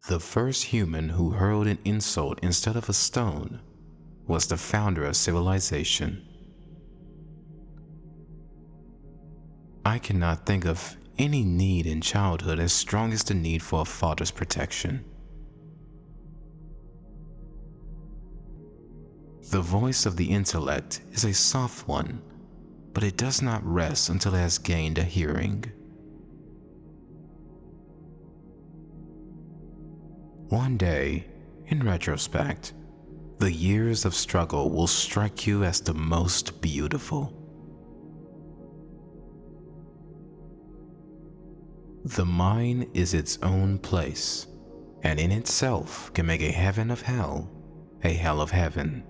The first human who hurled an insult instead of a stone was the founder of civilization. I cannot think of any need in childhood as strong as the need for a father's protection. The voice of the intellect is a soft one, but it does not rest until it has gained a hearing. One day, in retrospect, the years of struggle will strike you as the most beautiful. The mind is its own place, and in itself can make a heaven of hell, a hell of heaven.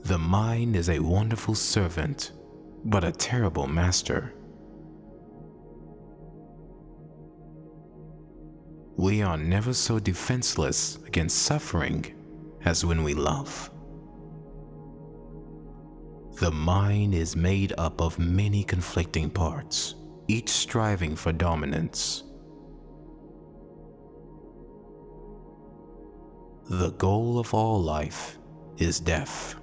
The mind is a wonderful servant, but a terrible master. We are never so defenseless against suffering as when we love. The mind is made up of many conflicting parts, each striving for dominance. The goal of all life is death.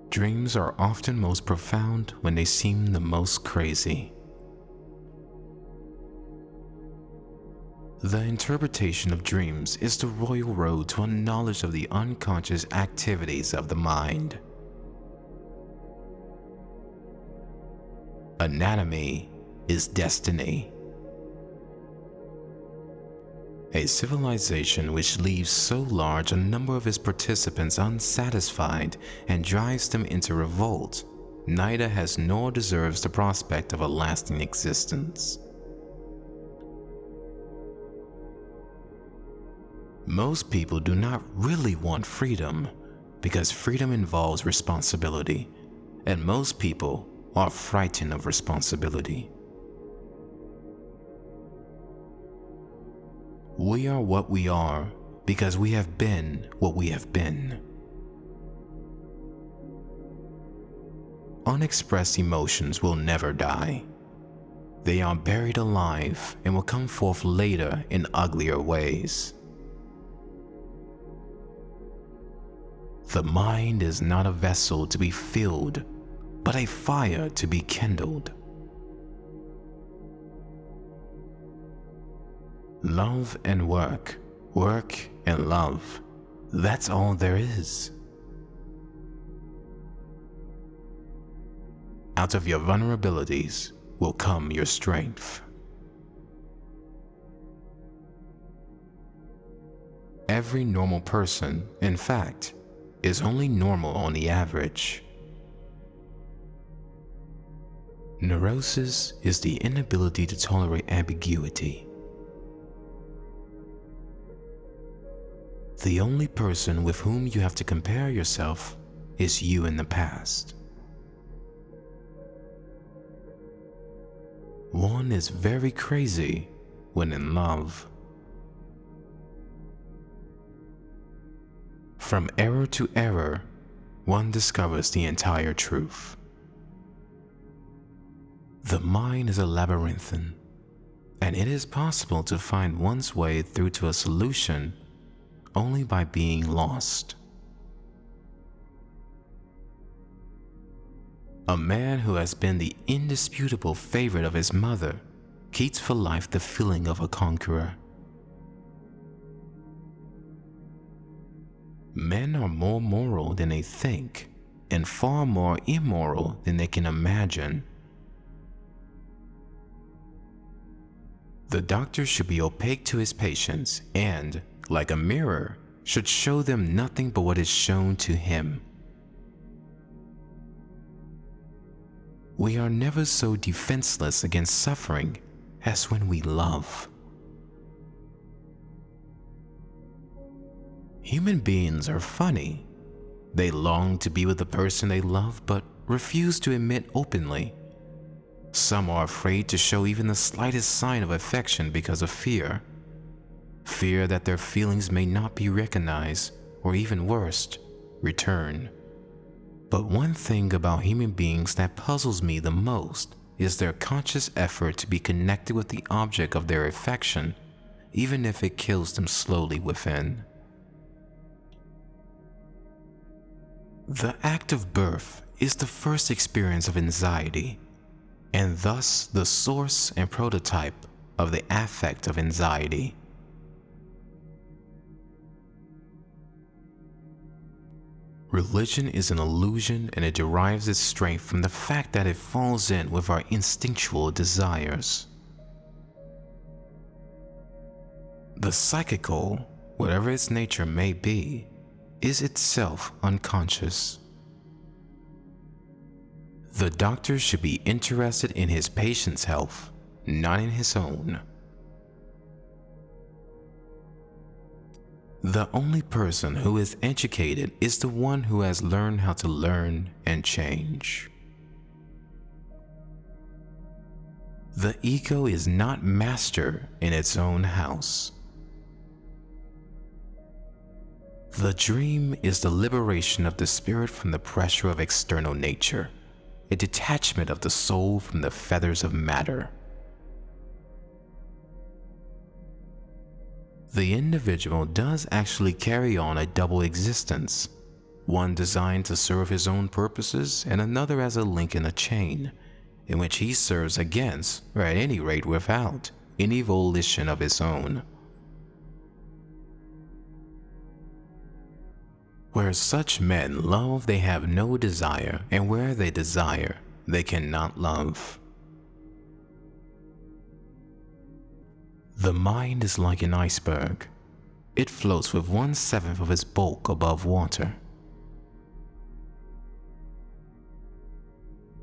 Dreams are often most profound when they seem the most crazy. The interpretation of dreams is the royal road to a knowledge of the unconscious activities of the mind. Anatomy is destiny. A civilization which leaves so large a number of its participants unsatisfied and drives them into revolt neither has nor deserves the prospect of a lasting existence. Most people do not really want freedom because freedom involves responsibility, and most people are frightened of responsibility. We are what we are because we have been what we have been. Unexpressed emotions will never die. They are buried alive and will come forth later in uglier ways. The mind is not a vessel to be filled, but a fire to be kindled. Love and work, work and love, that's all there is. Out of your vulnerabilities will come your strength. Every normal person, in fact, is only normal on the average. Neurosis is the inability to tolerate ambiguity. The only person with whom you have to compare yourself is you in the past. One is very crazy when in love. From error to error, one discovers the entire truth. The mind is a labyrinthine, and it is possible to find one's way through to a solution only by being lost. A man who has been the indisputable favorite of his mother keeps for life the feeling of a conqueror. Men are more moral than they think, and far more immoral than they can imagine. The doctor should be opaque to his patients and, like a mirror, should show them nothing but what is shown to him. We are never so defenseless against suffering as when we love. Human beings are funny. They long to be with the person they love but refuse to admit openly. Some are afraid to show even the slightest sign of affection because of fear. Fear that their feelings may not be recognized or, even worse, returned. But one thing about human beings that puzzles me the most is their conscious effort to be connected with the object of their affection, even if it kills them slowly within. The act of birth is the first experience of anxiety, and thus the source and prototype of the affect of anxiety. Religion is an illusion, and it derives its strength from the fact that it falls in with our instinctual desires. The psychical, whatever its nature may be, is itself unconscious. The doctor should be interested in his patient's health, not in his own. The only person who is educated is the one who has learned how to learn and change. The ego is not master in its own house. The dream is the liberation of the spirit from the pressure of external nature, a detachment of the soul from the feathers of matter. The individual does actually carry on a double existence, one designed to serve his own purposes and another as a link in a chain, in which he serves against, or at any rate without, any volition of his own. Where such men love, they have no desire, and where they desire, they cannot love. The mind is like an iceberg. It floats with 1/7 of its bulk above water.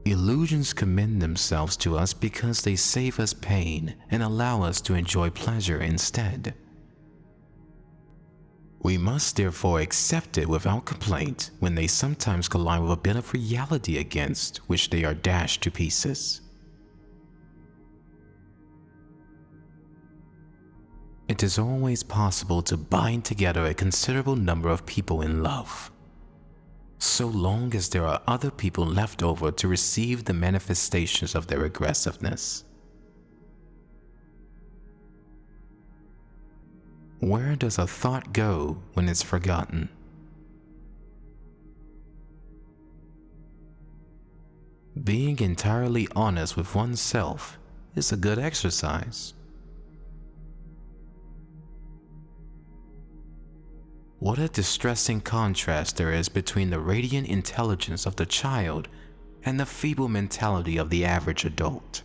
Illusions commend themselves to us because they save us pain and allow us to enjoy pleasure instead. We must therefore accept it without complaint when they sometimes collide with a bit of reality against which they are dashed to pieces. It is always possible to bind together a considerable number of people in love, so long as there are other people left over to receive the manifestations of their aggressiveness. Where does a thought go when it's forgotten? Being entirely honest with oneself is a good exercise. What a distressing contrast there is between the radiant intelligence of the child and the feeble mentality of the average adult.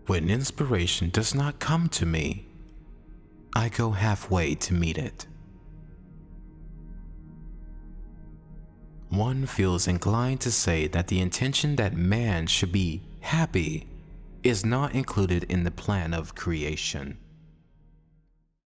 When inspiration does not come to me, I go halfway to meet it. One feels inclined to say that the intention that man should be happy is not included in the plan of creation.